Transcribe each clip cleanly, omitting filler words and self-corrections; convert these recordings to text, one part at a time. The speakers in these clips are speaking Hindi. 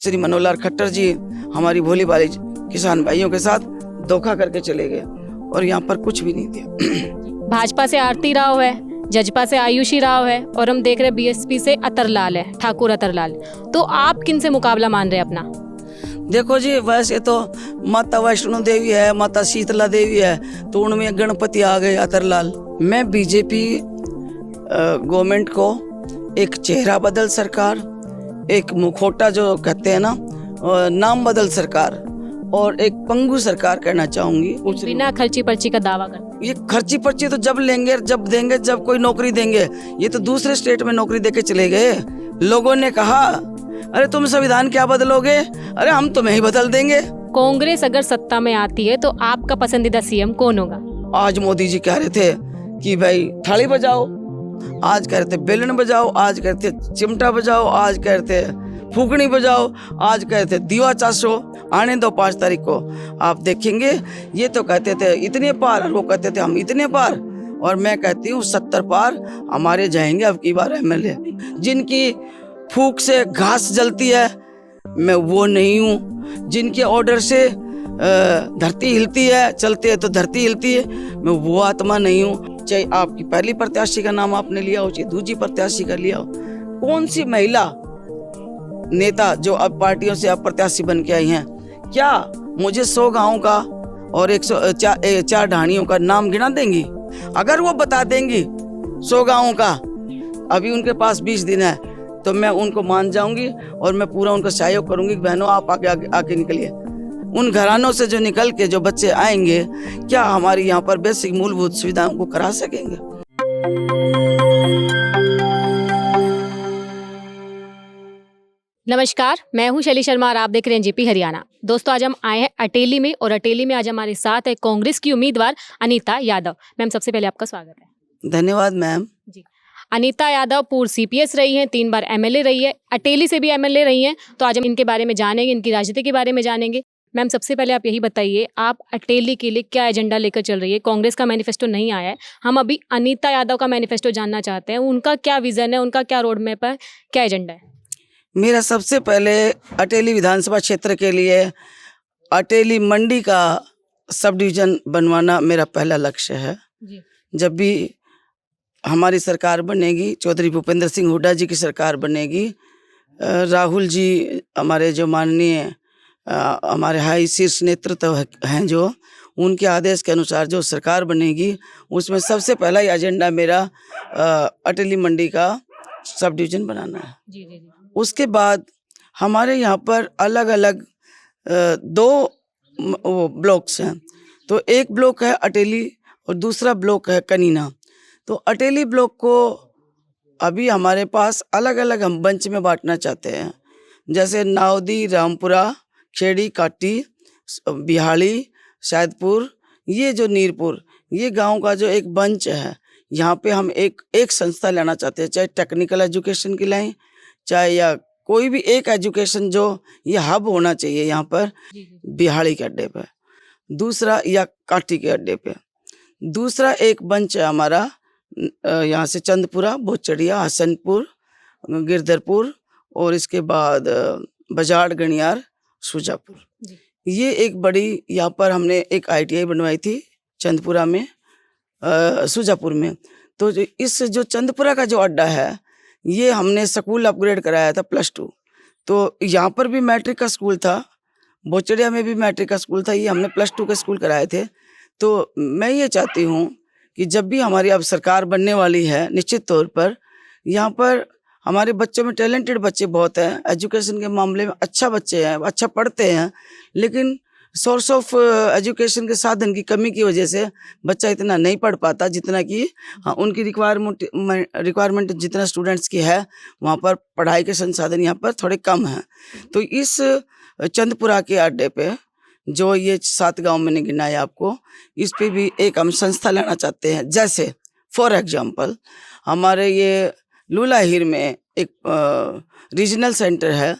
श्री मनोहर लाल खट्टर जी हमारी भोली भाली किसान भाइयों के साथ धोखा करके चले गए और यहाँ पर कुछ भी नहीं दिया। भाजपा से आरती राव है, जजपा से आयुषी राव है और हम देख रहे हैं बीएसपी से अतरलाल है, ठाकुर अतरलाल। तो आप किन से मुकाबला मान रहे हैं अपना? देखो जी, वैसे तो माता वैष्णो देवी है, माता शीतला देवी है, तो उनमें गणपति आ गए अतरलाल। मैं बीजेपी गवर्नमेंट को एक चेहरा बदल सरकार, एक मुखौटा जो कहते हैं ना, नाम बदल सरकार और एक पंगु सरकार कहना चाहूंगी। बिना खर्ची पर्ची का दावा करते। ये खर्ची पर्ची तो जब लेंगे, जब देंगे, जब कोई नौकरी देंगे। ये तो दूसरे स्टेट में नौकरी देके चले गए। लोगों ने कहा अरे तुम संविधान क्या बदलोगे, अरे हम तुम्हें ही बदल देंगे। कांग्रेस अगर सत्ता में आती है तो आपका पसंदीदा सीएम कौन होगा? आज मोदी जी कह रहे थे कि भाई थाली बजाओ, आज कह रहे थे बेलन बजाओ, आज कह रहे थे चिमटा बजाओ, आज कह रहे थे फूकनी बजाओ, आज कह रहे थे दीवा चाशो, आने दो 5 तारीख को आप देखेंगे। ये तो कहते थे इतने पार और वो कहते थे हम इतने पार, और मैं कहती हूँ 70 पार हमारे जाएंगे अब की बार एमएलए। जिनकी फूक से घास जलती है मैं वो नहीं हूँ, जिनके ऑर्डर से धरती हिलती है, चलते है तो धरती हिलती है, मैं वो आत्मा नहीं हूँ। चाहे आपकी पहली प्रत्याशी का नाम आपने लिया हो, चाहे दूसरी प्रत्याशी का लिया हो, कौन सी महिला नेता जो अब पार्टियों से अब प्रत्याशी बन के आई हैं, क्या मुझे 100 गाँव का और 104 ढाणियों का नाम गिना देंगी? अगर वो बता देंगी 100 गाँवों का, अभी उनके पास 20 दिन है, तो मैं उनको मान जाऊंगी और मैं पूरा उनका सहयोग करूंगी। बहनों आप आके निकलिए। उन घरानों से जो निकल के जो बच्चे आएंगे, क्या हमारी यहाँ पर बेसिक मूलभूत सुविधाओं को करा सकेंगे? नमस्कार, मैं हूं शैली शर्मा और आप देख रहे हैं जीपी हरियाणा। दोस्तों, आज हम आए हैं अटेली में और अटेली में आज हमारे साथ है कांग्रेस की उम्मीदवार अनीता यादव। मैम, सबसे पहले आपका स्वागत है। धन्यवाद मैम जी। अनीता यादव पूर्व सीपीएस रही हैं, 3 बार एमएलए रही है, अटेली से भी एमएलए रही हैं। तो आज हम इनके बारे में जानेंगे, इनकी राजनीति के बारे में जानेंगे। मैम, सबसे पहले आप यही बताइए, आप अटेली के लिए क्या एजेंडा लेकर चल रही है? कांग्रेस का मैनिफेस्टो नहीं आया है, हम अभी अनीता यादव का मैनिफेस्टो जानना चाहते हैं। उनका क्या विजन है, उनका क्या रोड मैप है, क्या एजेंडा है? मेरा सबसे पहले अटेली विधानसभा क्षेत्र के लिए अटेली मंडी का सब डिवीजन बनवाना मेरा पहला लक्ष्य है। जी। जब भी हमारी सरकार बनेगी, चौधरी भूपेंद्र सिंह हुड्डा जी की सरकार बनेगी, राहुल जी हमारे जो माननीय हमारे हाई शीर्ष नेतृत्व हैं, जो उनके आदेश के अनुसार जो सरकार बनेगी, उसमें सबसे पहला ही एजेंडा मेरा अटेली मंडी का सब डिवीजन बनाना है। जी जी जी। उसके बाद हमारे यहाँ पर अलग अलग 2 ब्लॉक्स हैं। तो एक ब्लॉक है अटेली और दूसरा ब्लॉक है कनीना। तो अटेली ब्लॉक को अभी हमारे पास अलग अलग हम बंच में बांटना चाहते हैं, जैसे नावदी, रामपुरा, खेड़ी, काटी, बिहाड़ी, सैदपुर, ये जो नीरपुर, ये गांव का जो एक बंच है, यहाँ पे हम एक संस्था लेना चाहते हैं, चाहे टेक्निकल एजुकेशन की लाइन, चाहे या कोई भी एक एजुकेशन जो ये हब होना चाहिए यहाँ पर बिहाड़ी के अड्डे पे, दूसरा या काटी के अड्डे पे। दूसरा एक बंच है हमारा यहाँ से चंदपुरा, बोचड़िया, हसनपुर, गिरधरपुर और इसके बाद बजाड़, गणियार, सुजापुर। ये एक बड़ी यहाँ पर हमने एक ITI बनवाई थी चंदपुरा में, सुजापुर में। तो इस जो चंदपुरा का जो अड्डा है, ये हमने स्कूल अपग्रेड कराया था +2। तो यहाँ पर भी मैट्रिक का स्कूल था, बोचड़िया में भी मैट्रिक का स्कूल था, ये हमने +2 के स्कूल कराए थे। तो मैं ये चाहती हूँ कि जब भी हमारी अब सरकार बनने वाली है, निश्चित तौर पर यहाँ पर हमारे बच्चों में टैलेंटेड बच्चे बहुत हैं, एजुकेशन के मामले में अच्छा बच्चे हैं, अच्छा पढ़ते हैं, लेकिन सोर्स ऑफ एजुकेशन के साधन की कमी की वजह से बच्चा इतना नहीं पढ़ पाता जितना कि उनकी रिक्वायरमेंट जितना स्टूडेंट्स की है, वहाँ पर पढ़ाई के संसाधन यहाँ पर थोड़े कम हैं। तो इस चंदपुरा के अड्डे पे जो ये 7 गांव मैंने गिनाया आपको, इस पे भी एक हम संस्था लेना चाहते हैं। जैसे फॉर एग्जांपल हमारे ये लूलाहिर में एक रीजनल सेंटर है,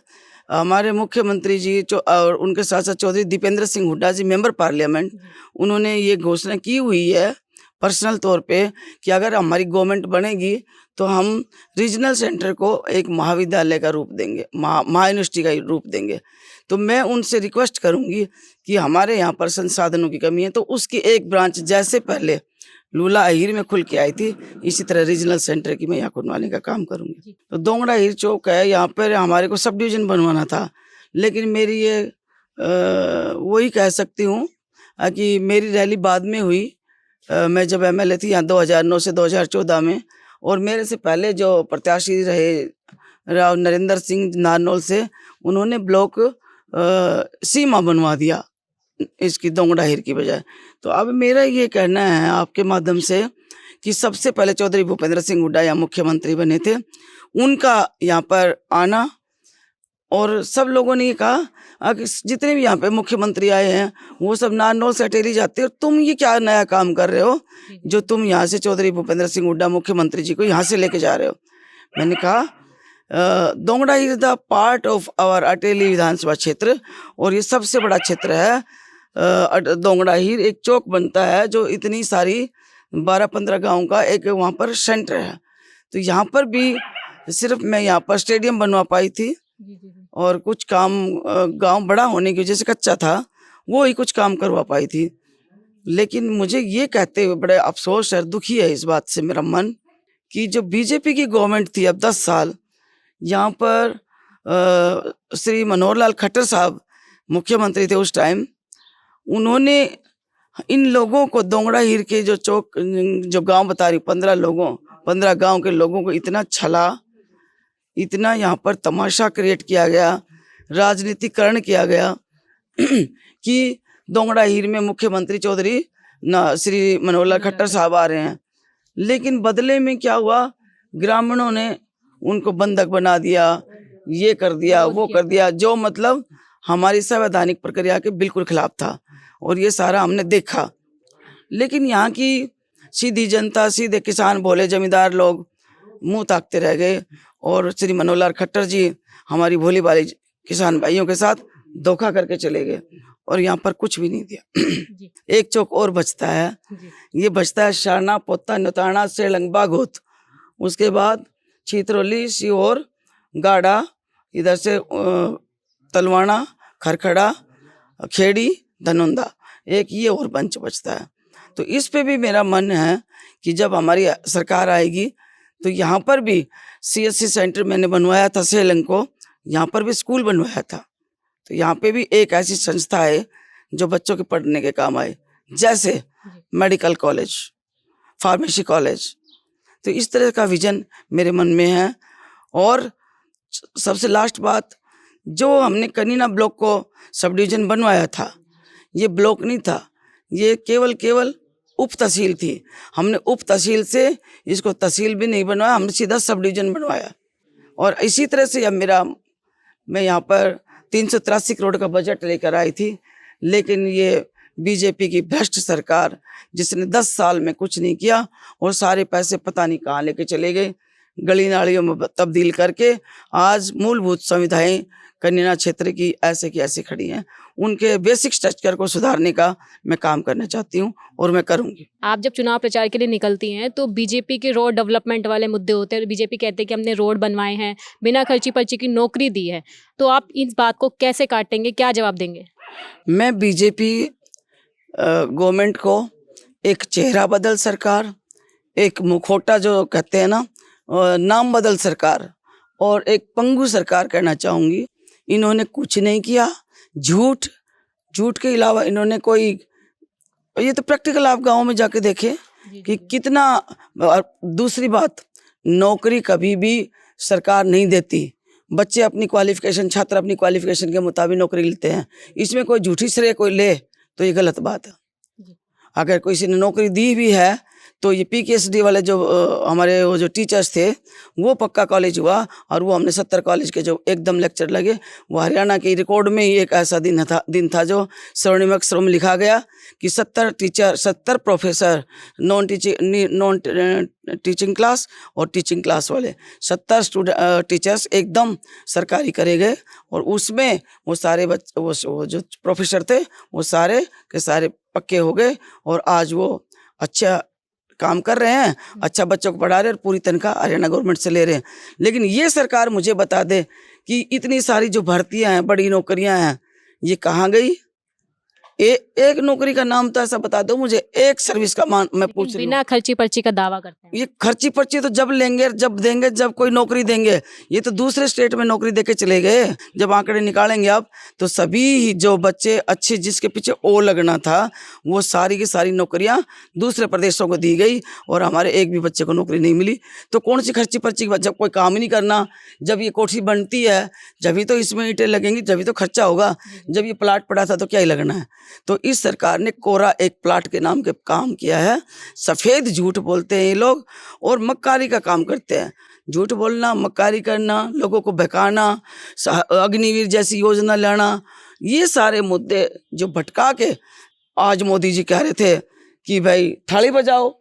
हमारे मुख्यमंत्री जी और उनके साथ साथ चौधरी दीपेंद्र सिंह हुड्डा जी मेंबर पार्लियामेंट, उन्होंने ये घोषणा की हुई है पर्सनल तौर पे कि अगर हमारी गवर्नमेंट बनेगी तो हम रीजनल सेंटर को एक महाविद्यालय का रूप देंगे, महा यूनिवर्सिटी का रूप देंगे। तो मैं उनसे रिक्वेस्ट करूंगी कि हमारे यहाँ पर संसाधनों की कमी है, तो उसकी एक ब्रांच जैसे पहले लूला अहीर में खुल के आई थी, इसी तरह रीजनल सेंटर की मैं यहाँ खुलवाने का काम करूंगी। तो दोंगड़ा अहीर चौक है, यहाँ पर हमारे को सब डिवीजन बनवाना था, लेकिन मेरी ये वही कह सकती हूँ कि मेरी रैली बाद में हुई। मैं जब एमएलए थी यहाँ 2009 से 2014 में, और मेरे से पहले जो प्रत्याशी रहे राव नरेंद्र सिंह नारनौल से, उन्होंने ब्लॉक सीमा बनवा दिया इसकी दोंगड़ा अहीर की बजाय। तो अब मेरा ये कहना है आपके माध्यम से कि सबसे पहले चौधरी भूपेंद्र सिंह हुड्डा यहाँ मुख्यमंत्री बने थे, उनका यहाँ पर आना, और सब लोगों ने ये कहा कि जितने भी यहाँ पे मुख्यमंत्री आए हैं वो सब नारनौल से अटेली जाते हैं, और तुम ये क्या नया काम कर रहे हो जो तुम यहाँ से चौधरी भूपेंद्र सिंह हुड्डा मुख्यमंत्री जी को यहाँ से लेके जा रहे हो। मैंने कहा Dongra Ahir the part of our Ateli विधानसभा क्षेत्र, और ये सबसे बड़ा क्षेत्र है। दोंगड़ा अहीर एक चौक बनता है जो इतनी सारी 12-15 गाँव का एक वहाँ पर सेंटर है। तो यहाँ पर भी सिर्फ मैं यहाँ पर स्टेडियम बनवा पाई थी, और कुछ काम गांव बड़ा होने की वजह से कच्चा था, वो ही कुछ काम करवा पाई थी। लेकिन मुझे ये कहते हुए बड़े अफसोस है, दुखी है इस बात से मेरा मन, कि जो बीजेपी की गवर्नमेंट थी अब 10 साल, यहाँ पर श्री मनोहर लाल खट्टर साहब मुख्यमंत्री थे उस टाइम, उन्होंने इन लोगों को दोंगड़ा अहीर के जो चौक जो गांव बता रही 15 गांव के लोगों को इतना छला, इतना यहाँ पर तमाशा क्रिएट किया गया, राजनीतिकरण किया गया कि दोंगड़ा अहीर में मुख्यमंत्री चौधरी श्री मनोहर लाल खट्टर साहब आ रहे हैं। लेकिन बदले में क्या हुआ, ग्रामीणों ने उनको बंधक बना दिया, ये कर दिया, वो कर दिया, जो मतलब हमारी संवैधानिक प्रक्रिया के बिल्कुल खिलाफ था, और ये सारा हमने देखा। लेकिन यहाँ की सीधी जनता, सीधे किसान, भोले जमींदार लोग मुंह ताकते रह गए, और श्री मनोहर लाल खट्टर जी हमारी भोली भाली किसान भाइयों के साथ धोखा करके चले गए, और यहाँ पर कुछ भी नहीं दिया। एक चौक और बचता है, ये बचता है शारना, पोता, नौताना, सेलंग, बागोत, उसके बाद छितरौली, सीहोर, गाड़ा, इधर से तलवाड़ा, खरखड़ा, खेड़ी, धनुंदा, एक ये और बंच बचता है। तो इस पे भी मेरा मन है कि जब हमारी सरकार आएगी तो यहाँ पर भी CSC सेंटर मैंने बनवाया था सेलंग को, यहाँ पर भी स्कूल बनवाया था। तो यहाँ पे भी एक ऐसी संस्था है जो बच्चों के पढ़ने के काम आए, जैसे मेडिकल कॉलेज, फार्मेसी कॉलेज। तो इस तरह का विजन मेरे मन में है। और सबसे लास्ट बात, जो हमने कनीना ब्लॉक को सब डिवीजन बनवाया था, ये ब्लॉक नहीं था, ये केवल उप तहसील थी। हमने उप तहसील से इसको तहसील भी नहीं बनवाया, हमने सीधा सब डिवीजन बनवाया। और इसी तरह से अब मैं यहाँ पर 383 करोड़ का बजट लेकर आई थी, लेकिन ये बीजेपी की भ्रष्ट सरकार, जिसने 10 साल में कुछ नहीं किया और सारे पैसे पता नहीं कहाँ लेके चले गए, गली नालियों में तब्दील करके आज मूलभूत सुविधाएं कन्या क्षेत्र की ऐसे खड़ी हैं। उनके बेसिक स्ट्रक्चर को सुधारने का मैं काम करना चाहती हूँ, और मैं करूँगी। आप जब चुनाव प्रचार के लिए निकलती हैं तो बीजेपी के रोड डेवलपमेंट वाले मुद्दे होते हैं, और बीजेपी कहते हैं कि हमने रोड बनवाए हैं, बिना खर्ची पर्ची की नौकरी दी है, तो आप इस बात को कैसे काटेंगे, क्या जवाब देंगे? मैं बीजेपी गवर्नमेंट को एक चेहरा बदल सरकार, एक मुखौटा जो कहते हैं ना, नाम बदल सरकार, और एक पंगु सरकार कहना चाहूँगी। इन्होंने कुछ नहीं किया, झूठ के अलावा इन्होंने कोई, ये तो प्रैक्टिकल आप गाँव में जाके देखें कि कितना। दूसरी बात, नौकरी कभी भी सरकार नहीं देती, बच्चे अपनी क्वालिफिकेशन, छात्र अपनी क्वालिफिकेशन के मुताबिक नौकरी लेते हैं। इसमें कोई झूठी श्रेय कोई ले तो ये गलत बात है। अगर किसी ने नौकरी दी भी है तो ये PKSD वाले जो हमारे वो जो टीचर्स थे, वो पक्का कॉलेज हुआ, और वो हमने 70 कॉलेज के जो एकदम लेक्चर लगे, वो हरियाणा के रिकॉर्ड में ही एक ऐसा दिन था जो स्वर्णिम अक्षरों में लिखा गया कि 70 प्रोफेसर, नॉन टीचिंग क्लास और टीचिंग क्लास वाले 70 टीचर्स एकदम सरकारी करे गए, और उसमें वो सारे बच्चे, वो जो प्रोफेसर थे, वो सारे के सारे पक्के हो गए, और आज वो अच्छा काम कर रहे हैं, अच्छा बच्चों को पढ़ा रहे हैं और पूरी तनख्वाह हरियाणा गवर्नमेंट से ले रहे हैं। लेकिन ये सरकार मुझे बता दे कि इतनी सारी जो भर्तियां हैं, बड़ी नौकरियां हैं, ये कहाँ गई? एक नौकरी का नाम तो ऐसा बता दो मुझे, एक सर्विस का मान मैं पूछ रही हूँ। बिना खर्ची पर्ची का दावा करते हैं। ये खर्ची पर्ची तो जब लेंगे, जब देंगे, जब कोई नौकरी देंगे। ये तो दूसरे स्टेट में नौकरी देके चले गए। जब आंकड़े निकालेंगे आप तो सभी ही जो बच्चे अच्छे जिसके पीछे ओ लगना था, वो सारी की सारी नौकरियां दूसरे प्रदेशों को दी गई और हमारे एक भी बच्चे को नौकरी नहीं मिली। तो कौन सी खर्ची पर्ची की बात? जब कोई काम ही नहीं करना, जब ये कोठी बनती है जब तो इसमें ईंटें लगेंगी, जब तो खर्चा होगा। जब ये प्लाट पड़ा था तो क्या ही लगना है? तो इस सरकार ने कोरा एक प्लाट के नाम के काम किया है। सफेद झूठ बोलते हैं ये लोग और मक्कारी का काम करते हैं। झूठ बोलना, मक्कारी करना, लोगों को बहकाना, अग्निवीर जैसी योजना लाना, ये सारे मुद्दे जो भटका के आज मोदी जी कह रहे थे कि भाई थाली बजाओ,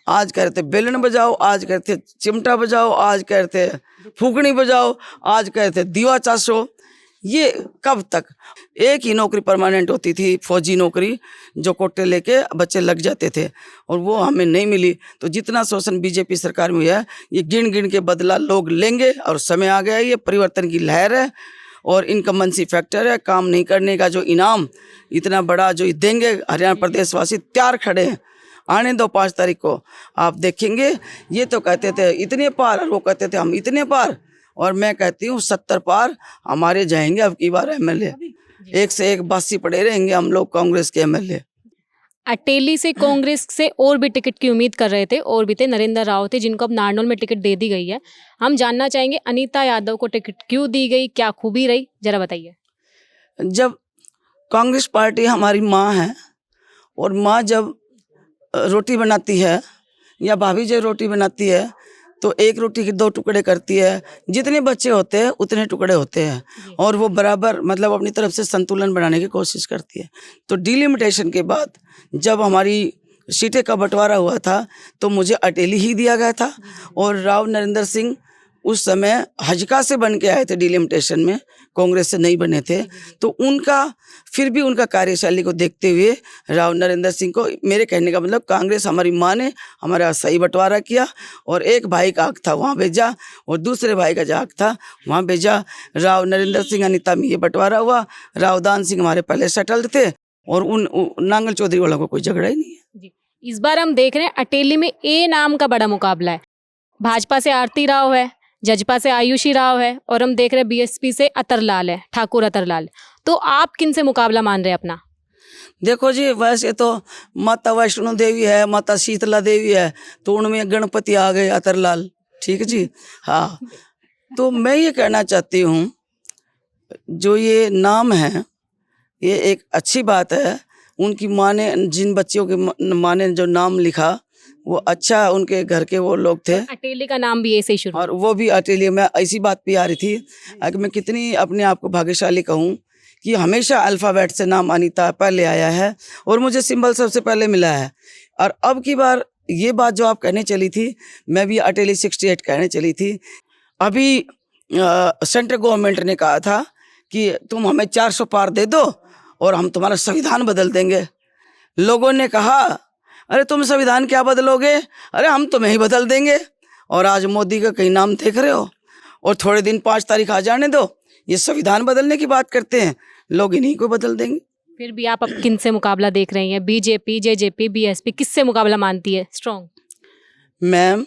आज कह रहे थे बेलन बजाओ, आज कह रहे थे चिमटा बजाओ, आज कह रहे थे फूकनी बजाओ, आज कह रहे थे दीवा चासो। ये कब तक? एक ही नौकरी परमानेंट होती थी, फौजी नौकरी, जो कोटे लेके बच्चे लग जाते थे और वो हमें नहीं मिली। तो जितना शोषण बीजेपी सरकार में है, ये गिन गिन के बदला लोग लेंगे और समय आ गया। ये परिवर्तन की लहर है और इनकम्बेंसी फैक्टर है। काम नहीं करने का जो इनाम इतना बड़ा जो देंगे, हरियाणा प्रदेशवासी तैयार खड़े हैं। आने दो 5 तारीख को, आप देखेंगे। ये तो कहते थे इतने पार और वो कहते थे हम इतने पार, और मैं कहती हूँ 70 पार हमारे जाएंगे अब की बार एमएलए। एक से एक बासी पड़े रहेंगे हम लोग कांग्रेस के एमएलए। अटेली से कांग्रेस से और भी टिकट की उम्मीद कर रहे थे, और भी थे, नरेंद्र राव थे, जिनको अब नारनौल में टिकट दे दी गई है। हम जानना चाहेंगे अनीता यादव को टिकट क्यों दी गई, क्या खूबी रही, जरा बताइए। जब कांग्रेस पार्टी हमारी माँ है और माँ जब रोटी बनाती है या भाभी जब रोटी बनाती है तो एक रोटी के 2 टुकड़े करती है। जितने बच्चे होते हैं उतने टुकड़े होते हैं और वो बराबर मतलब अपनी तरफ से संतुलन बनाने की कोशिश करती है। तो डिलिमिटेशन के बाद जब हमारी सीटें का बंटवारा हुआ था तो मुझे अटेली ही दिया गया था और राव नरेंद्र सिंह उस समय हजका से बन के आए थे, डिलिमिटेशन में कांग्रेस से नहीं बने थे। तो उनका फिर भी उनका कार्यशैली को देखते हुए राव नरेंद्र सिंह को, मेरे कहने का मतलब कांग्रेस हमारी माँ ने हमारा सही बंटवारा किया और एक भाई का हक था वहाँ भेजा और दूसरे भाई का जो हक था वहाँ भेजा। राव नरेंद्र सिंह अनीता में ये बंटवारा हुआ। रावदान सिंह हमारे पहले सेटल्ड थे और उन नांगल चौधरी वालों को कोई झगड़ा ही नहीं है। इस बार हम देख रहे हैं अटेली में ए नाम का बड़ा मुकाबला है। भाजपा से आरती राव है, जजपा से आयुषी राव है और हम देख रहे हैं बीएसपी से अतरलाल है, ठाकुर अतरलाल। तो आप किन से मुकाबला मान रहे हैं अपना? देखो जी, वैसे तो माता वैष्णो देवी है, माता शीतला देवी है, तो उनमें गणपति आ गए अतरलाल, ठीक है जी। हाँ, तो मैं ये कहना चाहती हूँ जो ये नाम है ये एक अच्छी बात है। उनकी माँ ने, जिन बच्चियों के माँ ने जो नाम लिखा वो अच्छा, उनके घर के वो लोग थे। अटेली का नाम भी ऐसे ही शुरू, और वो भी अटेली में ऐसी बात भी आ रही थी कि मैं कितनी अपने आप को भाग्यशाली कहूँ कि हमेशा अल्फ़ाबेट से नाम अनीता पहले आया है और मुझे सिंबल सबसे पहले मिला है। और अब की बार ये बात जो आप कहने चली थी, मैं भी अटेली 68 कहने चली थी। अभी सेंट्रल गवर्नमेंट ने कहा था कि तुम हमें 400 पार दे दो और हम तुम्हारा संविधान बदल देंगे। लोगों ने कहा अरे तुम संविधान क्या बदलोगे, अरे हम तुम्हें ही बदल देंगे। और आज मोदी का कहीं नाम देख रहे हो और थोड़े दिन 5 तारीख आ जाने दो, ये संविधान बदलने की बात करते हैं, लोग इन्हीं को बदल देंगे। फिर भी आप अब किन से मुकाबला देख रही हैं? बीजेपी, जेजेपी, बीएसपी, किससे मुकाबला मानती है स्ट्रॉन्ग? मैम,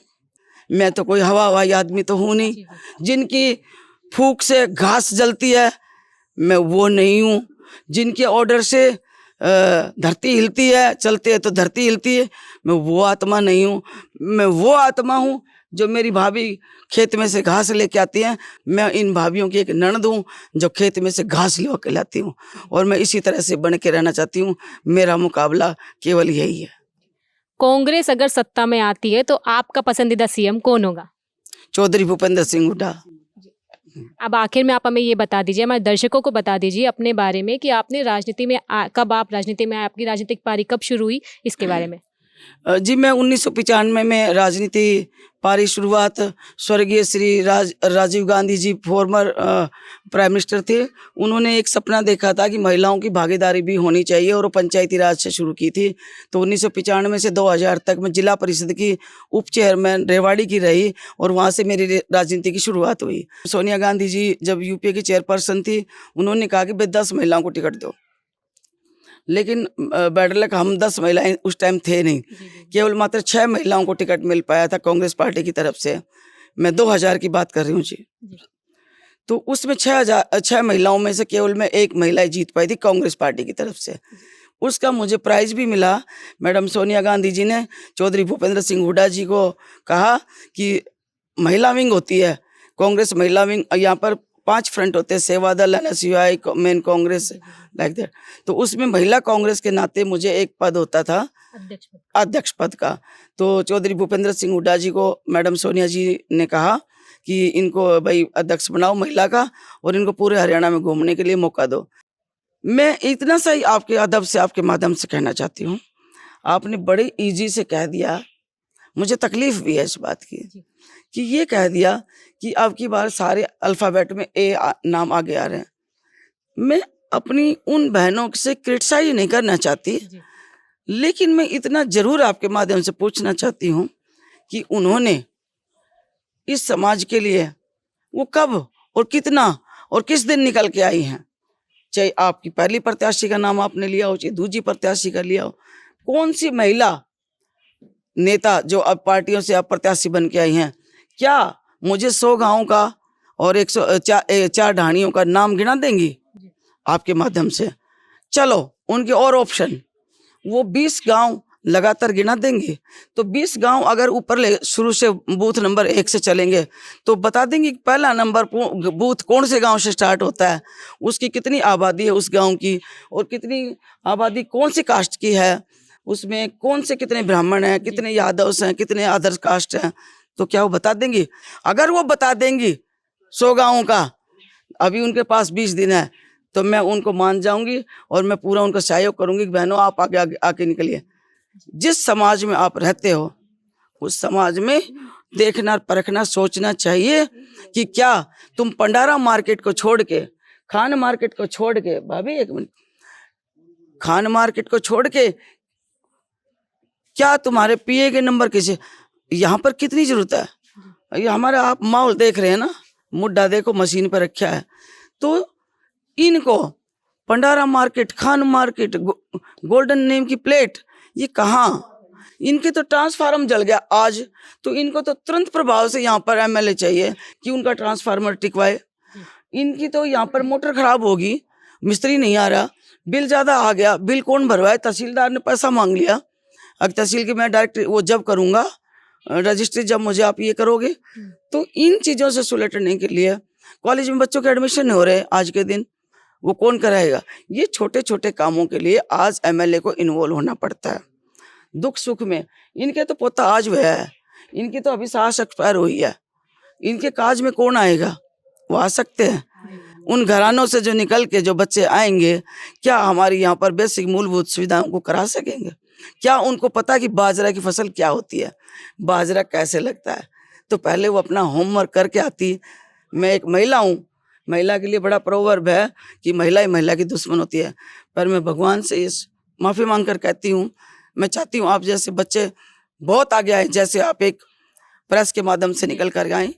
मैं तो कोई हवाई आदमी तो हूँ नहीं, जिनकी फूंक से घास जलती है मैं वो नहीं हूँ, जिनके ऑर्डर से धरती हिलती है, चलते है तो धरती हिलती है, मैं वो आत्मा नहीं हूँ। मैं वो आत्मा हूँ जो मेरी भाभी खेत में से घास लेके आती हैं, मैं इन भाभियों की एक ननद हूँ जो खेत में से घास लेके लाती हूँ और मैं इसी तरह से बन के रहना चाहती हूँ। मेरा मुकाबला केवल यही है। कांग्रेस अगर सत्ता में आती है तो आपका पसंदीदा सीएम कौन होगा? चौधरी भूपेंद्र सिंह हुड्डा। अब आखिर में आप हमें ये बता दीजिए, हमारे दर्शकों को बता दीजिए अपने बारे में कि आपने राजनीति में कब आप राजनीति में आए, आपकी राजनीतिक पारी कब शुरू हुई, इसके बारे में। जी, मैं 1995 में राजनीति पारी शुरुआत स्वर्गीय Shri Rajiv Gandhi ji former prime minister थे। उन्होंने एक सपना देखा था कि महिलाओं की भागीदारी भी होनी चाहिए और वो पंचायती राज से शुरू की थी। तो 1995 से 2000 तक मैं जिला परिषद की उप चेयरमैन रेवाड़ी की रही और वहाँ से मेरी राजनीति की शुरुआत हुई। सोनिया गांधी जी जब यूपीए की चेयरपर्सन थी, उन्होंने कहा कि भाई 10 महिलाओं को टिकट दो, लेकिन बैड लक हम 10 महिलाएं उस टाइम थे नहीं, केवल मात्र 6 महिलाओं को टिकट मिल पाया था कांग्रेस पार्टी की तरफ से। मैं 2000 की बात कर रही हूँ जी। तो उसमें 6 महिलाओं में से केवल मैं एक महिला जीत पाई थी कांग्रेस पार्टी की तरफ से। उसका मुझे प्राइज भी मिला। मैडम सोनिया गांधी जी ने चौधरी भूपेंद्र सिंह हुड्डा जी को कहा कि महिला विंग होती है कांग्रेस, महिला विंग, यहाँ पर 5 फ्रंट होते हैं, सेवा दल, NSUI, main Congress, like that. तो उसमें महिला कांग्रेस के नाते मुझे एक पद होता था, अध्यक्ष पद का। तो चौधरी भूपेंद्र सिंह हुड्डा जी को मैडम सोनिया जी ने कहा कि इनको भाई अध्यक्ष बनाओ महिला का और इनको पूरे हरियाणा में घूमने के लिए मौका दो। मैं इतना सा ही आपके अदब से, आपके माध्यम से कहना चाहती हूँ, आपने बड़े इजी से कह दिया, मुझे तकलीफ भी है इस बात की कि ये कह दिया कि अब की बार सारे अल्फ़ाबेट में नाम आगे आ रहे हैं। मैं अपनी उन बहनों से क्रिटिसाइज नहीं करना चाहती, लेकिन मैं इतना जरूर आपके माध्यम से पूछना चाहती हूँ कि उन्होंने इस समाज के लिए वो कब और कितना और किस दिन निकल के आई हैं। चाहे आपकी पहली प्रत्याशी का नाम आपने लिया हो, चाहे दूसरी प्रत्याशी का लिया हो, कौन सी महिला नेता जो अब पार्टियों से अब प्रत्याशी बन के आई हैं, क्या मुझे 100 गाँव का और 104 ढाणियों का नाम गिना देंगी आपके माध्यम से? चलो उनके और ऑप्शन, वो 20 गांव लगातार गिना देंगे। तो 20 गांव अगर ऊपर ले शुरू से बूथ नंबर 1 से चलेंगे तो बता देंगे कि पहला नंबर बूथ कौन से गांव से स्टार्ट होता है, उसकी कितनी आबादी है उस गांव की, और कितनी आबादी कौन सी कास्ट की है, उसमें कौन से कितने ब्राह्मण हैं, कितने यादव हैं, कितने अदर कास्ट हैं। तो क्या वो बता देंगी? अगर वो बता देंगी 100 गाँवों का, अभी उनके पास 20 दिन है, तो मैं उनको मान जाऊंगी और मैं पूरा उनका सहयोग करूंगी कि बहनों आप आगे आके निकलिए। जिस समाज में आप रहते हो उस समाज में देखना, परखना, सोचना चाहिए कि क्या तुम पंडारा मार्केट को छोड़ के, खान मार्केट को छोड़ के, भाभी एक मिनट, खान मार्केट को छोड़ के क्या तुम्हारे पीए के नंबर किसी यहाँ पर कितनी जरूरत है? ये हमारा आप माहौल देख रहे हैं ना, मुड्ढा देखो मशीन पर रखा है। तो इनको Pandara market, Khan market, golden name की प्लेट, ये कहाँ? इनके तो ट्रांसफार्मर जल गया आज, तो इनको तो तुरंत प्रभाव से यहाँ पर MLA चाहिए कि उनका ट्रांसफार्मर टिकवाए। इनकी तो यहाँ पर मोटर खराब होगी, मिस्त्री नहीं आ रहा, बिल ज़्यादा आ गया, बिल कौन भरवाए? तहसीलदार ने पैसा मांग लिया। अब तहसील की मैं डायरेक्ट वो जब करूँगा रजिस्ट्री, जब मुझे आप ये करोगे, तो इन चीज़ों से सुलझने के लिए कॉलेज में बच्चों के एडमिशन नहीं हो रहे आज के दिन, वो कौन कराएगा? ये छोटे छोटे कामों के लिए आज MLA को इन्वॉल्व होना पड़ता है। दुख सुख में इनके तो पोता आज हुआ है, इनकी तो अभी सास एक्सपायर हुई है, इनके काज में कौन आएगा? वो आ सकते हैं। उन घरानों से जो निकल के जो बच्चे आएंगे, क्या हमारी यहाँ पर बेसिक मूलभूत सुविधाओं को करा सकेंगे? क्या उनको पता कि बाजरा की फसल क्या होती है, बाजरा कैसे लगता है? तो पहले वो अपना होमवर्क करके आती। मैं एक महिला हूँ, महिला के लिए बड़ा प्रोवर्ब है कि महिला ही महिला की दुश्मन होती है, पर मैं भगवान से इस माफ़ी मांग कर कहती हूँ, मैं चाहती हूँ आप जैसे बच्चे बहुत आगे आए, जैसे आप एक प्रेस के माध्यम से निकल कर आए,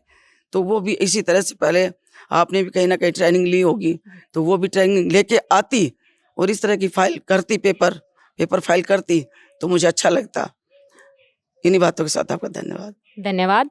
तो वो भी इसी तरह से, पहले आपने भी कहीं ना कहीं ट्रेनिंग ली होगी, तो वो भी ट्रेनिंग लेके आती और इस तरह की फाइल करती, पेपर फाइल करती, तो मुझे अच्छा लगता। इन्हीं बातों के साथ आपका धन्यवाद। धन्यवाद।